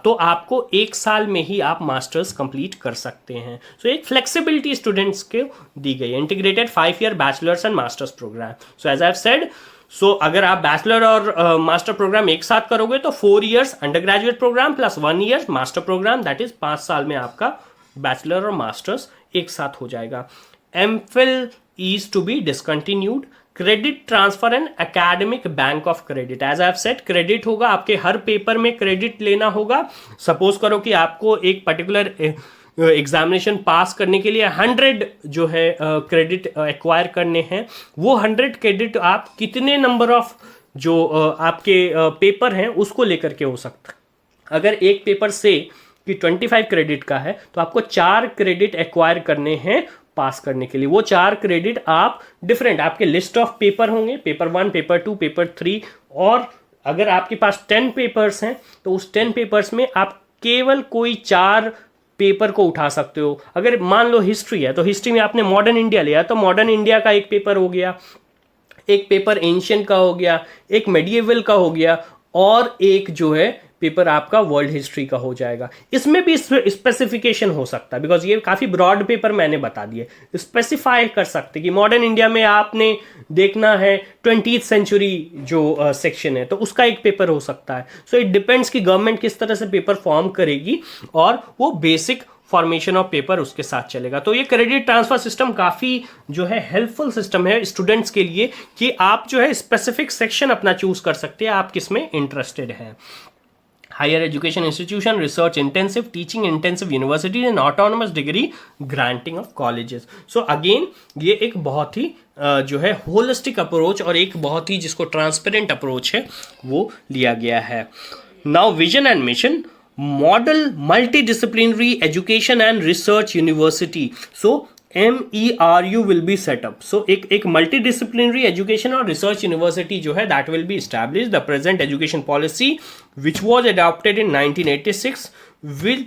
तो आपको 1 साल में ही आप मास्टर्स कंप्लीट कर सकते हैं. सो एक फ्लेक्सिबिलिटी स्टूडेंट्स को दी गई. Integrated 5 year bachelors and masters programme. So as I have said, so अगर आप बैचलर और मास्टर प्रोग्राम एक साथ करोगे तो 4 years undergraduate program plus 1 year master program, that is 5 साल में आपका बैचलर और मास्टर्स एक साथ हो जाएगा. MPhil is to be discontinued. Credit transfer and academic bank of credit. As I have said, credit होगा, आपके हर पेपर में क्रेडिट लेना होगा. सपोज करो कि आपको एक पर्टिकुलर एग्जामिनेशन पास करने के लिए 100 जो है क्रेडिट एक्वायर करने हैं. वो 100 क्रेडिट आप कितने नंबर ऑफ जो आपके पेपर हैं उसको लेकर के हो सकता है. अगर एक पेपर से कि 25 क्रेडिट का है तो आपको 4 क्रेडिट एक्वायर करने हैं पास करने के लिए. वो 4 क्रेडिट आप डिफरेंट आपके लिस्ट ऑफ पेपर होंगे, पेपर 1, पेपर 2, पेपर 3, और अगर आपके पास 10 पेपर्स हैं तो उस 10 पेपर्स में आप केवल कोई 4 पेपर को उठा सकते हो. अगर मान लो हिस्ट्री है तो हिस्ट्री में आपने मॉडर्न इंडिया लिया तो मॉडर्न इंडिया का एक पेपर हो गया, एक पेपर एंशियंट का हो गया, एक मेडिएवल का हो गया, और एक जो है पेपर आपका वर्ल्ड हिस्ट्री का हो जाएगा. इसमें भी स्पेसिफिकेशन हो सकता है, बिकॉज ये काफ़ी ब्रॉड पेपर मैंने बता दिए. स्पेसिफाई कर सकते कि मॉडर्न इंडिया में आपने देखना है 20th सेंचुरी जो सेक्शन है तो उसका एक पेपर हो सकता है. सो इट डिपेंड्स कि गवर्नमेंट किस तरह से पेपर फॉर्म करेगी और वो बेसिक फॉर्मेशन ऑफ पेपर उसके साथ चलेगा. तो ये क्रेडिट ट्रांसफर सिस्टम काफ़ी जो है हेल्पफुल सिस्टम है स्टूडेंट्स के लिए कि आप जो है स्पेसिफिक सेक्शन अपना चूज कर सकते हैं, आप किस में इंटरेस्टेड हैं. higher education institution, research intensive, teaching intensive universities and autonomous degree granting of colleges. So again ये एक बहुत ही जो है होलिस्टिक अप्रोच और एक बहुत ही जिसको ट्रांसपेरेंट अप्रोच है वो लिया गया है. Now vision and mission, model multidisciplinary education and research university. So MERU will be set up. So एक multidisciplinary education और research university जो है that will be established. The present education policy which was adopted in 1986 will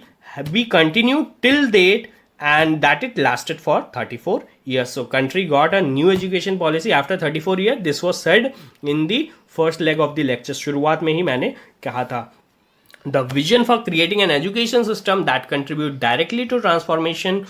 be continued till date and that it lasted for 34 years. So country got a new education policy after 34 years. This was said in the first leg of the lecture. शुरुआत में ही मैंने कहा था. The vision for creating an education system that contribute directly to transformation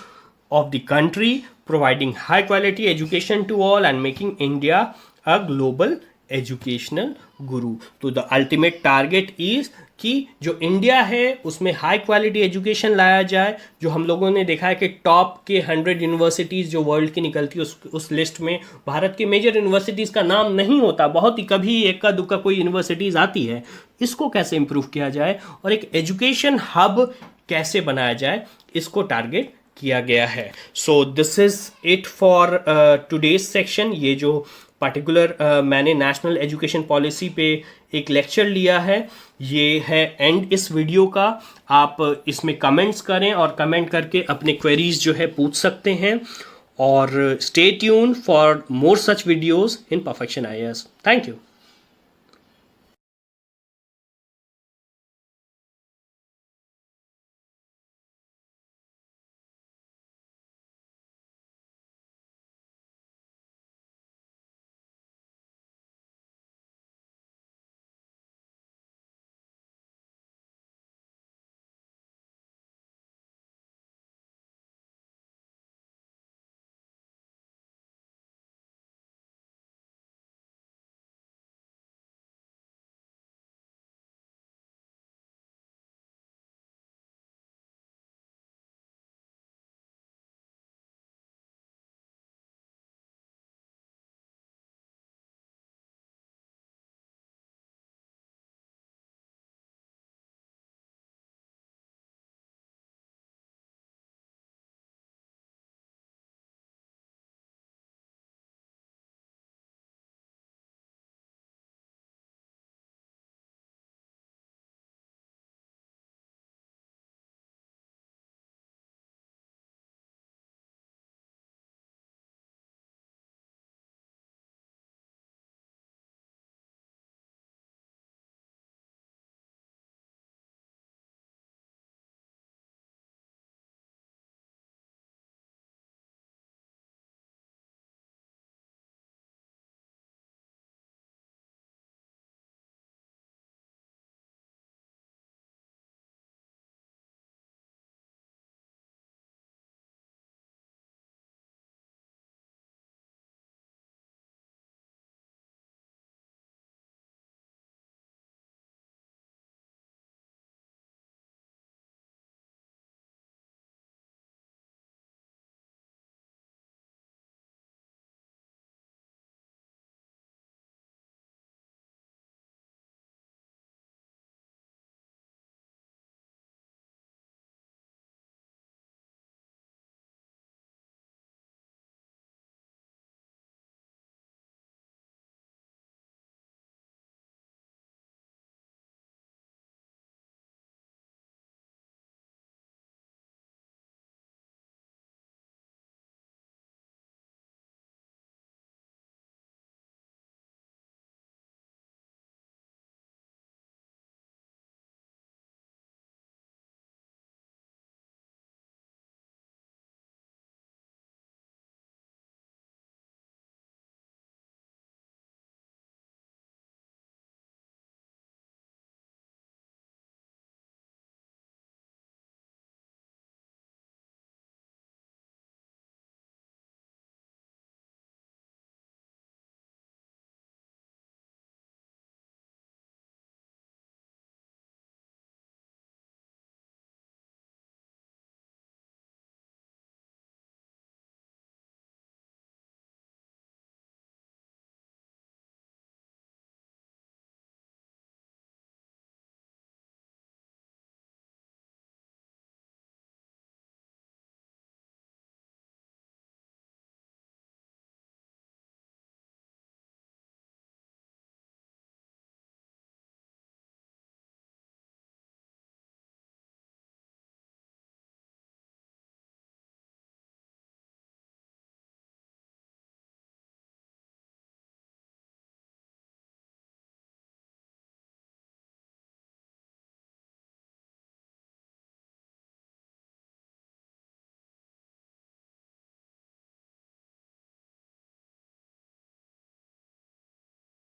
of the country, providing high quality education to all and making India a global educational guru. तो the ultimate target is कि जो India है उसमें high quality education लाया जाए. जो हम लोगों ने देखा है कि टॉप के 100 यूनिवर्सिटीज़ जो वर्ल्ड की निकलती है उस लिस्ट में भारत के मेजर यूनिवर्सिटीज़ का नाम नहीं होता. बहुत ही कभी इक्का दुक्का कोई यूनिवर्सिटीज़ आती है. इसको कैसे इम्प्रूव किया जाए और एक एजुकेशन हब कैसे बनाया जाए, इसको टारगेट किया गया है. So this is it for today's section. ये जो पर्टिकुलर मैंने नेशनल एजुकेशन पॉलिसी पे एक लेक्चर लिया है ये है एंड इस वीडियो का. आप इसमें कमेंट्स करें और कमेंट करके अपने क्वेरीज जो है पूछ सकते हैं. और stay tune for more such videos in perfection IAS. Thank you.